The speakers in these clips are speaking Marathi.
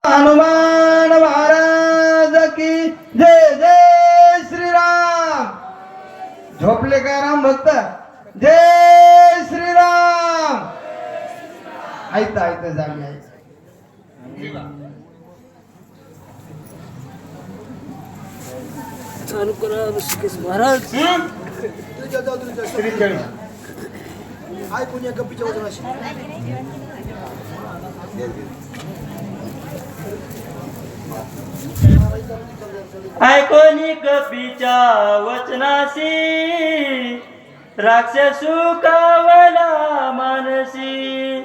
हनुमान महाराज की जय जय श्रीराम. झोपले काय राम भक्त? जय श्रीराम. ऐकता ऐकता जागे आहे. चालू करा ऋषिकेश महाराज. ऐकून या गप्पीच्या वचनाशी. ऐकोनी कपीच्या वचनासी राक्षसू कावला मानसी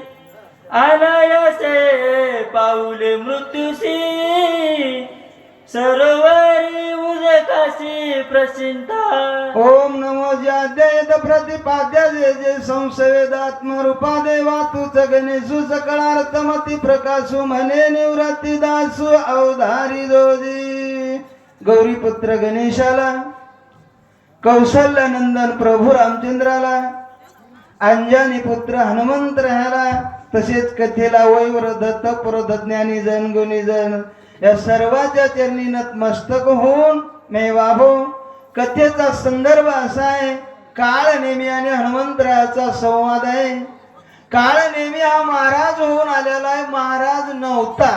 अनायासे पाऊले मृत्यूसी सरोवरी उदकाशी प्रसिद्धा. ओम नमो ज्याद्येत प्रतिपाद्य जे जे संसवेदात्मरूपा देवा तूच गणेशु सकळार्थमती प्रकाशु म्हणे निवृत्ती दासु अवधारी जोजी. गौरीपुत्र गणेशाला, कौशल्यानंदन प्रभू रामचंद्राला, अंजनी पुत्र हनुमंत ह्याला, तसेच कथेला वैवृद्ध तपवृद्ध ज्ञानी जन गुणी जन या सर्वांच्या चरणी नतमस्तक होऊन मेवाभो. कथेचा संदर्भ असा आहे, काळ नेमी आणि हनुमंतरायाचा संवाद आहे. काळ नेमी हा महाराज होऊन आलेला आहे. महाराज नव्हता,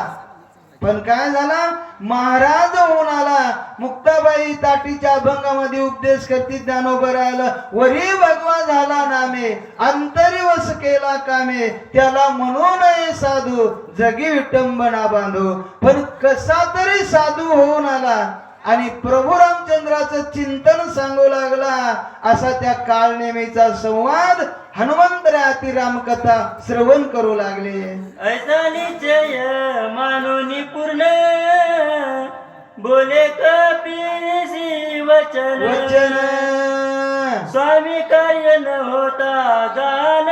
पण काय झाला, महाराज होऊन आला. मुक्ताबाई ताटीच्या अभंगामध्ये उपदेश करती ज्ञानोबा राहिलं. वरी भगवा झाला नामे अंतरी वस केला कामे त्याला म्हणू नये साधू जगी विटंबना बांधू. पण कसा तरी साधू होऊन आला आणि प्रभू रामचंद्राचं चिंतन सांगू लागला. असा त्या काळनेमीचा संवाद हनुमंतरायाची रामकथा श्रवण करू लागले. ऐसा निश्चय मानोनी पूर्ण बोले कपीसी वचन वचन स्वामी कार्य न होता गान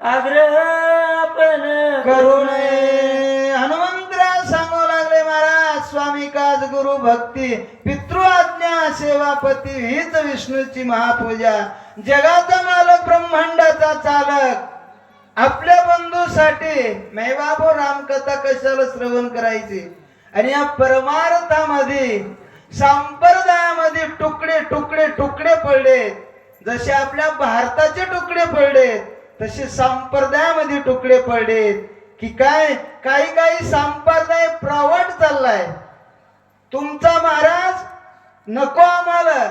आग्रह आपण करू नये. हनुमंतराय सांगू लागले, महाराज स्वामी काज गुरु भक्ती पितृ आज्ञा सेवापती हीच विष्णूची महापूजा. जगाचा मालक ब्रह्मांडाचा चालक आपल्या बंधूसाठी मैबाबो रामकथा कशाला श्रवण करायची. आणि या परमार्थामध्ये संप्रदायामध्ये तुकडे तुकडे तुकडे पडले. जसे आपल्या भारताचे तुकडे पडले तसे संप्रदायामध्ये तुकडे पडले. की काय काही काही संप्रदाय प्रायव्हेट चाललाय. तुमचा महाराज नको आम्हाला.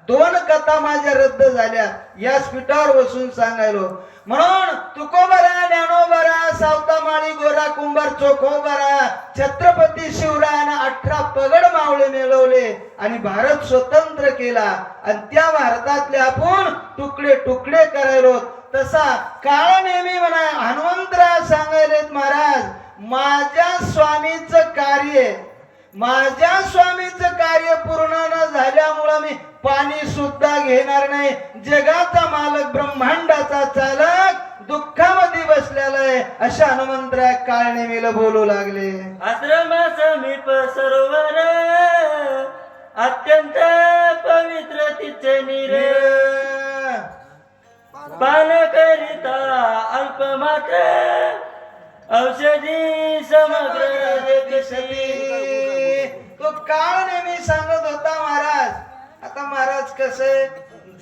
2 कथा माझ्या रद्द झाल्या या स्पीटावर बसून सांगायलो. म्हणून तुकोबरा ज्ञानोबरा सावतामाळी गोरा कुंभार चोखोबरा छत्रपती शिवरायाने 18 पगड मावळे मिळवले आणि भारत स्वतंत्र केला. आणि त्या भारतातले आपण तुकडे तुकडे करायलो. तसा काळ नेहमी म्हणा हनुमंतराय सांगायलेत, महाराज माझ्या स्वामीचं कार्य पूर्ण न झाल्यामुळं मी पाणी सुद्धा घेणार नाही. जगाचा मालक ब्रह्मांडाचा चालक दुःखामध्ये बसलेला आहे अशा हनुमंतराय काळ नेहमीला बोलू लागले. आश्रमा समीप सरोवर अत्यंत पवित्र तिचे नीर पान करिता अल्प मात्र औषधी समग्र जगती. तो काळ नेहमी सांगत होता, महाराज आता महाराज कसे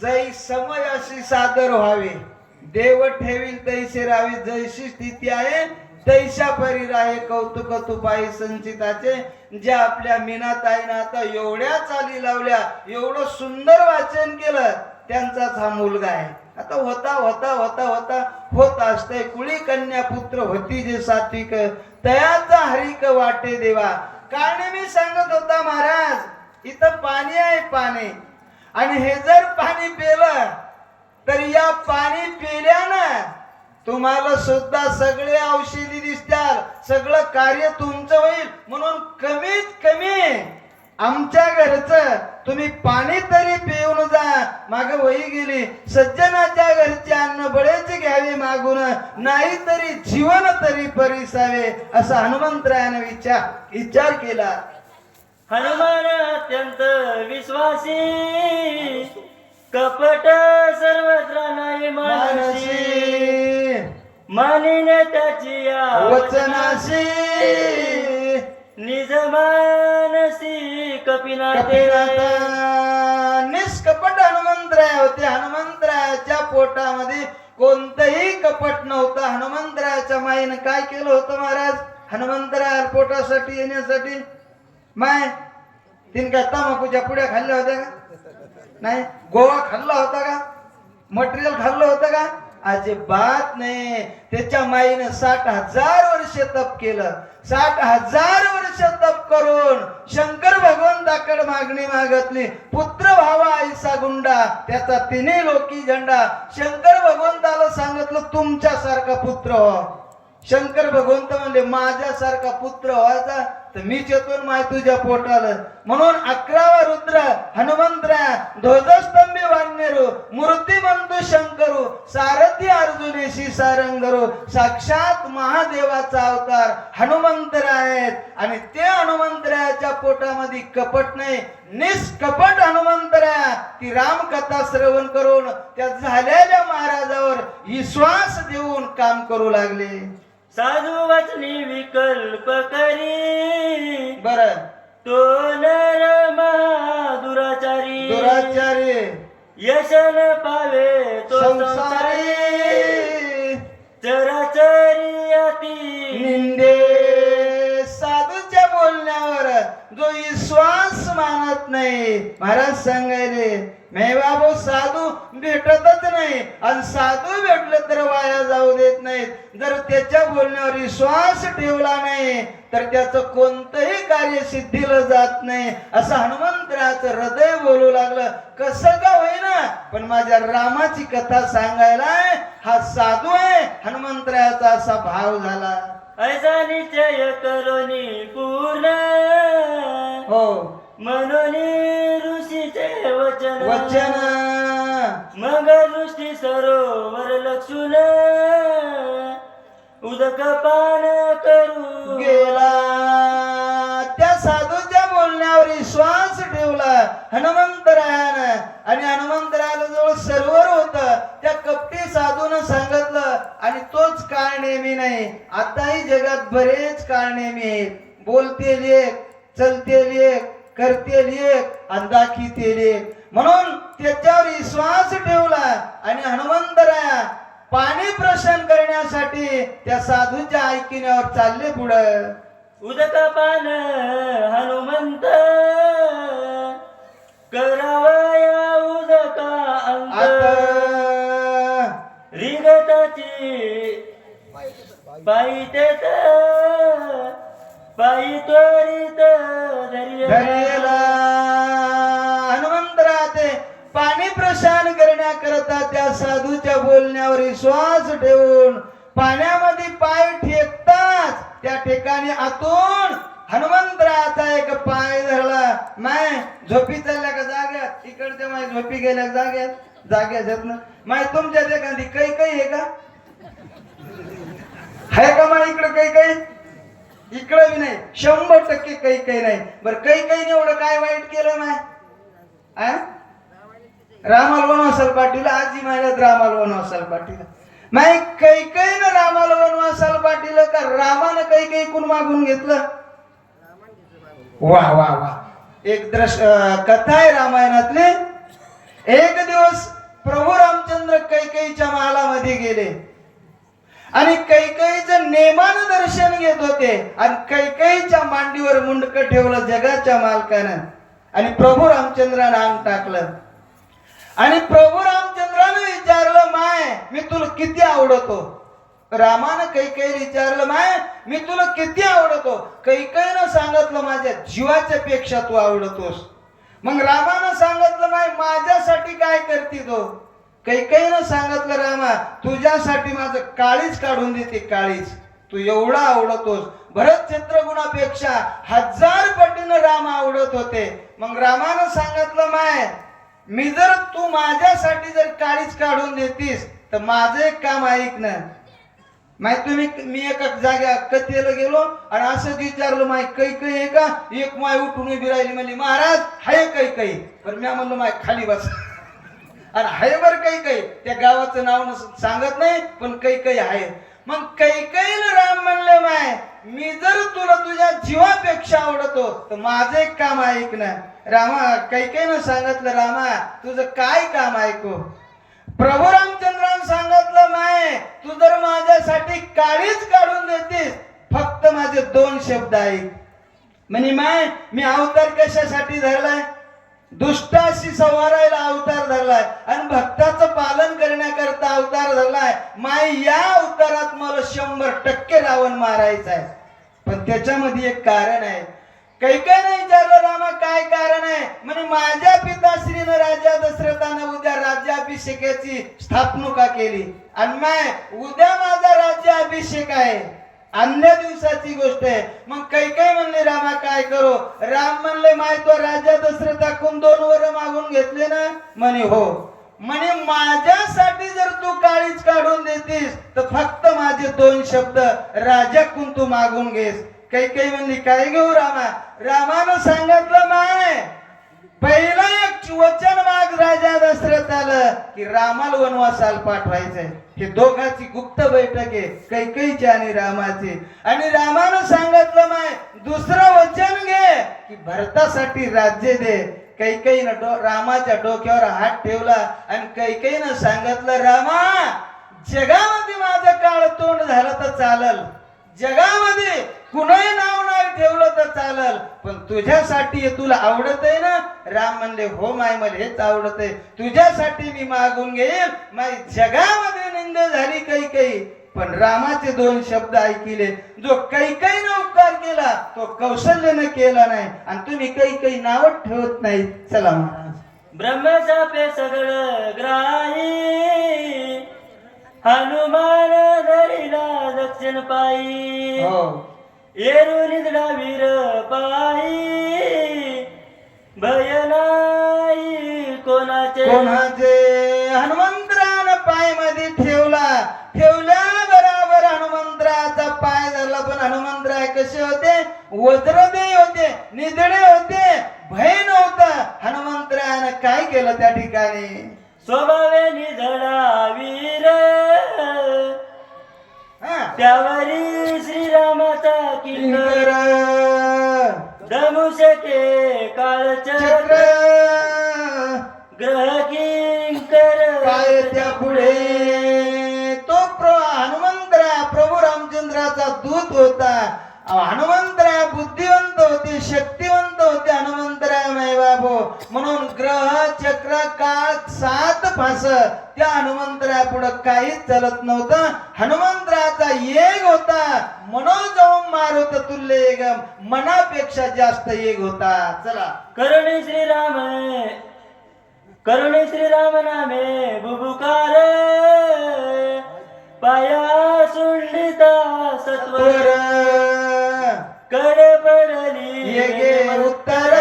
जै समय अशी सादर व्हावे, देव ठेवील तैसे राहावे, जैशी स्थिती आहे तैशा परी राहे कौतुक तुपाई संचिताचे. ज्या आपल्या मीनाताईनं आता एवढ्या चाली लावल्या, एवढं सुंदर वाचन केलं, त्यांचाच हा मुलगा आहे. आता होता होता होता होता होत असते. कुळी कन्या पुत्र होती जे सात्विक तयाचा हरिक वाटे देवा. कारण मी सांगत होता, महाराज इथं पाणी आहे पाणी, आणि हे जर पाणी पेलं तर या पाणी पिल्यानं तुम्हाला सुद्धा सगळे औषधी दिसतात, सगळं कार्य तुमचं होईल. म्हणून कमीत कमी आमच्या घरचं तुम्ही पाणी तरी पिऊन जा. मागे वही गेली, सज्जनाच्या घरचे अन्न बळेचे घ्यावे मागून, नाही तरी जीवन तरी परिसावे असा हनुमंतरायाने विचार केला. हनुमान अत्यंत विश्वासी कपट सर्वत्र नाही मानसी. मानिने त्याची या वचनाशी निज मानसी कपिनाथे निष्कपट हनुमंतराय होते. हनुमंतरायाच्या पोटामध्ये कोणतंही कपट नव्हतं. हनुमंतरायाच्या माईनं काय केलं होतं महाराज? हनुमंतराया पोटासाठी येण्यासाठी माय तिने काय तमाखूच्या पुड्या खाल्ल्या होत्या का? नाही. गोवा खाल्ला होता का? मटेरियल खाल्लं होतं का? अजिबात नाही. त्याच्या माईनं 60,000 वर्ष तप केलं. 60,000 वर्ष तप करून शंकर भगवंताकडे मागणी मागितली, पुत्र व्हावा आईसा गुंडा, त्याचा तिन्ही लोकी झेंडा. शंकर भगवंताला सांगितलं तुमच्यासारखा पुत्र व्हा. शंकर भगवंत म्हणले माझ्यासारखा पुत्र व्हायचा तर मीच येतो माय तुझ्या पोटाला. म्हणून 11वा रुद्र हनुमंतराया ध्वजस्तंभी वाणेरू मूर्तिमंतु शंकरू सारथी अर्जुनेशी सारंगरू. साक्षात महादेवाचा अवतार हनुमंतराय आहेत. आणि ते हनुमंतरायाच्या पोटामध्ये कपट नाही, निष्कपट हनुमंतराया ती रामकथा श्रवण करून त्या झालेल्या महाराजावर विश्वास देऊन काम करू लागले. साधू वचनी विकल्प करी बर तो नर महादुराचारी दुराचारी यशन पावे तो संसारी चराचरी अति निंदे. साधूच्या बोलण्यावर जो विश्वास मानत नाही, महाराज सांगायले मे बाबू साधू भेटतच नाही आणि साधू भेटले तर वाया जाऊ देत नाहीत. जर त्याच्या बोलण्यावर विश्वास ठेवला नाही तर त्याचं कोणतंही कार्य सिद्धीला जात नाही. असं हनुमंतराचं हृदय बोलू लागलं. कसं का होईना पण माझ्या रामाची कथा सांगायला हा साधू आहे. हनुमंतरायाचा असा भाव झाला. ऐसा निश्चय करोनी पूर्ण हो म्हणून ऋषीचे वचन वचन मग दृष्टी सरोवर लक्षून उदक पान करू गेला. त्या साधूच्या बोलण्यावर विश्वास ठेवला हनुमंतरायानं. आणि हनुमंतरायाला जवळ सरोवर होत. त्या कपटी साधूनं सांगितलं आणि तोच काळ नेहमी नाही, आताही जगात बरेच काळ नेहमी आहेत. बोलते लेख, चलते लेख, करते लेख आणि दाखीते लेख. म्हणून त्याच्यावर विश्वास ठेवला आणि हनुमंतराया पाणी प्रशन करण्यासाठी त्या साधूच्या ऐकण्यावर चालले पुढं. उदक पान हनुमंत करावया उदका अंत रिगताची पायी तेत पायी त्वरित धरेला. हनुमंतराया ते पाणी प्रशान करण्याकरता त्या साधूच्या बोलण्यावर विश्वास ठेवून पाण्यामध्ये पाय ठेकताच त्या ठिकाणी आतून हनुमंतरायाचा एक पाय धरला. माय झोपी चालल्या का जाग्यात? इकडच्या माय झोपी गेल्या जाग्यात ना माय तुमच्या एखादी काही काही आहे का? आहे का माय इकडं काही इकडं बी नाही. 100% काही नाही. बरं काही एवढं काय वाईट केलं माय? रामाला वनवासाला पाठवलं. आजी महिन्यात रामाला वनवासाला पाठवलं. माय काही ना रामाला वनवासाला पाठवलं का रामानं काही कुण मागून घेतलं? वा वा वा. एक कथा आहे रामायणातली. एक दिवस प्रभू रामचंद्र कैकेयीच्या महालामध्ये गेले आणि कैकेयीचं नेमानं दर्शन घेत होते आणि कैकेयीच्या मांडीवर मुंडकं ठेवलं जगाच्या मालकानं आणि प्रभू रामचंद्रानं अंग टाकलं. आणि प्रभू रामचंद्रानं विचारलं माय मी तुला किती आवडतो? रामानं कैकेयीला विचारलं माय मी तुला किती आवडतो? कैकेयीनं सांगितलं माझ्या जीवाच्या पेक्षा तू आवडतोस. मग रामानं सांगितलं माय माझ्यासाठी काय करते तो? कैकेयीनं सांगितलं रामा तुझ्यासाठी माझं काळीच काढून देते, काळीच. तू एवढा आवडतोस. भरत चित्रगुणापेक्षा 1000 पटीनं राम आवडत होते. मग रामानं सांगितलं माय मी जर तू माझ्यासाठी जर काळीच काढून देतीस तर माझं एक काम ऐक ना. मी एका जाग्या कथेला गेलो आणि असं विचारलं माय कैकेयी आहे का? एक माय उठून उभी राहिली म्हणली महाराज हाय कैकेयी. पण मी म्हणलो माय खाली बस. आणि हाय बर कैकेयी त्या गावाचं नाव सांगत नाही पण कैकेयी आहे. मग कैकेयीला राम म्हणले माय मी जर तुला तुझ्या जीवापेक्षा आवडतो तर माझं एक काम ऐक ना. रामा कैकेयीनं सांगितलं रामा तुझं काय काम ऐकू. प्रभू रामचंद्रानं सांगितलं माय तू जर माझ्यासाठी काळीच काढून देतीस फक्त माझे 2 शब्द ऐक. म्हणे माय मी अवतार कशासाठी धरलाय. दुष्टाशी संवारायला अवतार धरलाय आणि भक्ताचं पालन करण्याकरता अवतार धरलाय. माय या अवतारात मला 100% रावण मारायचा आहे. पण त्याच्यामध्ये एक कारण आहे. कैकेयीने विचारलं रामा काय कारण आहे. म्हणे माझ्या पिताश्रीनं राजा दशरथानं उद्या राज्याभिषेकाची स्थापनुका केली आणि माय उद्या माझा राज्याभिषेक आहे. अन्य दिवसाची गोष्ट आहे. मग कैकेयी म्हणले रामा काय करू. राम म्हणले माय तो राजा दशरथाकडून 2 वर मागून घेतले ना. म्हणे हो. म्हणे माझ्यासाठी जर तू काळीच काढून देतीस तर फक्त माझे 2 शब्द राजाकडून तू मागून घेस. कैकेयी म्हणली काय घेऊ रामा. रामानं सांगितलं माय पहिला एक वचन माग राजा दशरथाला की रामाला वनवासाला पाठवायचंय. हे दोघांची गुप्त बैठक आहे कैकेयीची आणि रामाची. आणि रामानं सांगितलं माय दुसरं वचन घे की भरतासाठी राज्य दे. कैकेयीनं रामाच्या डोक्यावर हात ठेवला आणि कैकेयीनं सांगितलं रामा जगामध्ये माझं काळ तोंड झालं तर चालल. जगामध्ये कुणाही नाव नाही ठेवलं तर चालल पण तुझ्यासाठी तुला आवडत आहे ना. राम म्हणले हो माय मला हेच आवडत आहे. तुझ्यासाठी मी मागून घेईल. माय जगामध्ये निंद झाली कैकेयी पण रामाचे 2 शब्द ऐकिले. जो कैकेयीने उपकार केला तो कौशल्याने केला नाही आणि तुम्ही कैकेयी नावच ठेवत नाही. चला महाराज ब्रह्मचापे सगळं ग्राही हनुमान धरिला दक्षिण पायी हो. येरू निधडा वीर पायी भय नाही कोणाचे हनुमंतरानं पाय मध्ये ठेवल्या बरोबर हनुमंतराचा पाय धरला. पण हनुमंतराय कसे होते. वज्रदेही होते निधडे होते भय नव्हता. हनुमंतरायानं काय केलं त्या ठिकाणी स्वभावे निधडा वीर त्यावरी श्रीरामाचा किंकर धनुष्यके काळचक्र ग्रह किंकर काय त्या पुढे तो हनुमंतराय प्रभू रामचंद्राचा दूत होता. हनुमंतराय बुद्धिवंत होते शक्तिवंत होते. हनुमंतराय माय बाबू म्हणून ग्रह चक्र काळ 7 फास त्या हनुमंतराय पुढे काहीच चलत नव्हतं. हनुमंतराचा येग होता मनो जाऊन मारुत तुल्य येगम मनापेक्षा जास्त येग होता. चला करुणे श्रीराम नामे बुबुकार पाया सुंडिता सत्वर कडे पडली येगे उत्तर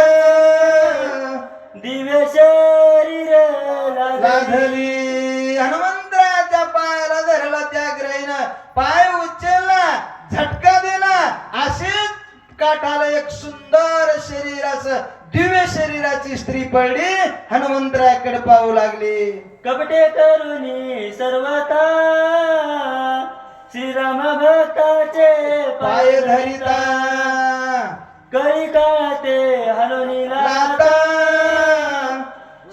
दिव्य शरीर लाधली. हनुमंतराच्या पायाला धरला त्या ग्रहीनं पाय उचलला झटका दिला. असेच काठाला एक सुंदर शरीर असं दिव्य शरीराची स्त्री पडली. हनुमंतराकडे पाहू लागली. कपटे करुणी सर्वता श्रीराम भक्ताचे पाय धरिता कळी काळते हनुनी लाता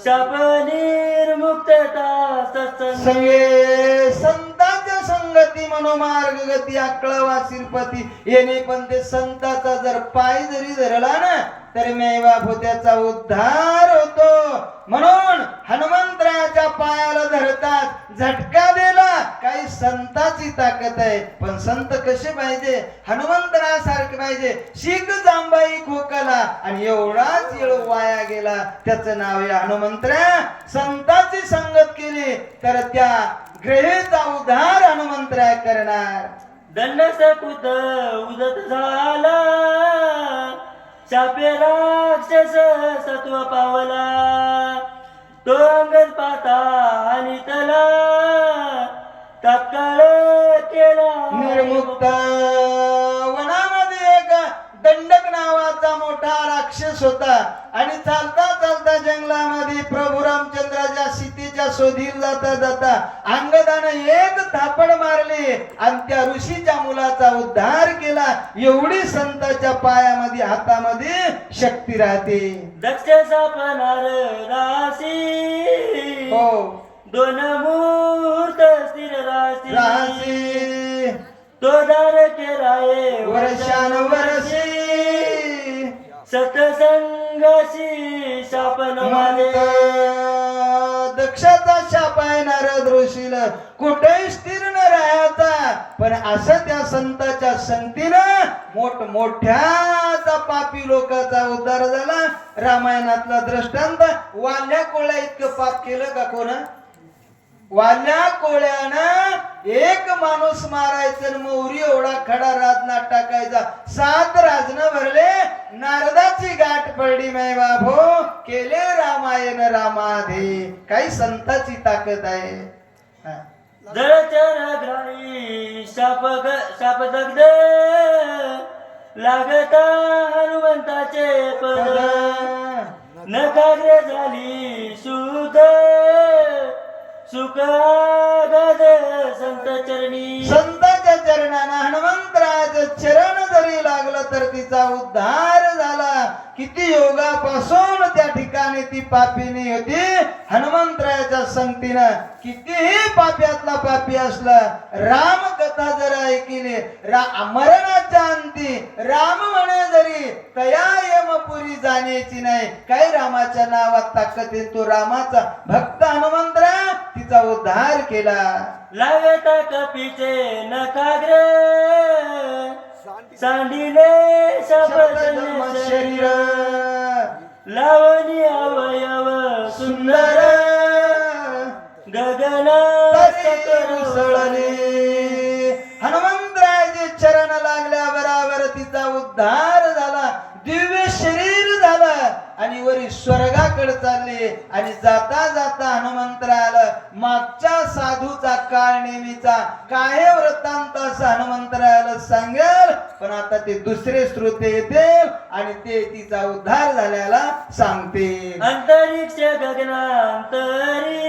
शाप निर्मुक्तता सत्संग संगे संतांच्या संगती मनोमार्ग गती अकळवा शिरपती येणे. पण ते संताचा जर पाय जरी धरला ना तर मेवा त्याचा उद्धार होतो. म्हणून हनुमंतराच्या पायाला धरतात झटका दिला. काही संताची ताकद आहे पण संत कसे पाहिजे हनुमंतरासारखे पाहिजे. शीख जांबाई खोकला आणि एवढाच येळ वाया गेला. त्याचं नाव आहे हनुमंतरा. संताची संगत केली तर त्या ग्रहेचा उद्धार हनुमंतराय करणार. दंड सकुत उदत झाला शापे राक्षस सत्व पावला तो अंगद पाता आणि तला तात्काळ केला निर्मुक्त. वनामध्ये एक दंडक नावाचा मोठा राक्षस होता आणि चालता चालता जंगलामध्ये प्रभू रामचंद्राच्या सीतेच्या शोधील जाता जाता अंगदानं एक थापड मारली आणि त्या ऋषीच्या मुलाचा उद्धार केला. एवढी संताच्या पायामध्ये हातामध्ये शक्ती राहते. दक्ष सापणार राशी हो दोन मूर्त स्थिर राशी राशी तो दार केराये वर्षानुवर्षी सतसंगाशी शापन माने. दक्षाचा शाप आहे नारद ऋषीला कुठेही स्थिर न राहायचा. पण असं त्या संताच्या संगतीनं मोठमोठ्याचा पापी लोकांचा उद्धार झाला. रामायणातला दृष्टांत वाल्या कोळ्या इतकं पाप केलं का कोण? वाल्या कोळ्यानं एक माणूस मारायचं मौरी एवढा खडा राजना टाकायचा. 7 राजन भरले. नारदाची गाठ पडली माय बाबो केले रामायण रामाधे. काही संताची ताकद आहे. हा. जळचर ग्राही शाप दग्ध लागता हनुमंताचे पद. नकाग्र झाली शुद्ध सुख आगाध संत चरणी. संताच्या चरणानं हनुमंतराज चरण जरी लागलं तर तिचा उद्धार झाला. किती योगापासून त्या ठिकाणी ती पापिनी होती. हनुमंतरायाच्या संगतीनं कितीही पाप्यातला पापी असला राम कथा जर ऐकली मरणाच्या अंती राम म्हणे जरी तया यमपुरी जाण्याची नाही. काही रामाच्या नावात ताकद आहे. तो रामाचा भक्त हनुमंतरा तिचा उद्धार केला. लागता कपीचे नकाग्र सांडिले शाप शरीर लावणी अवयव सुंदर गगना उसळले. हनुमंतरायाचे चरण लागल्या बराबर तिचा उद्धार झाला. दिव्य शरीर झालं आणि वरी स्वर्गाकडे चालले. आणि जाता जाता हनुमंतरायाला मागच्या साधूचा काळ नेहमीचा काय वृत्तांत असं हनुमंतरायाला सांगेल. पण आता ते दुसरे श्रोते येतील आणि ते तिचा उद्धार झाल्याला सांगतील. अंतरिक्ष गगनांतरी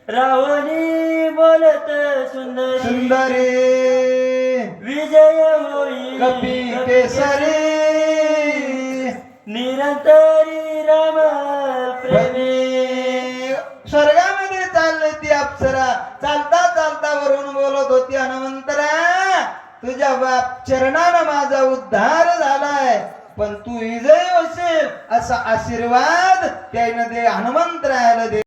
रावणी बोलत सुंदरी सुंदरी विजय होई कपी केसरी निरंतरी राम प्रेमी. स्वर्गामध्ये चालली ती अप्सरा. चालता चालता वरून बोलत होती हनुमंतरा तुझ्या बाप चरणानं माझा उद्धार झालाय. पण तू विजय होशील असा आशीर्वाद त्यानं दे हनुमंतरायाला दे.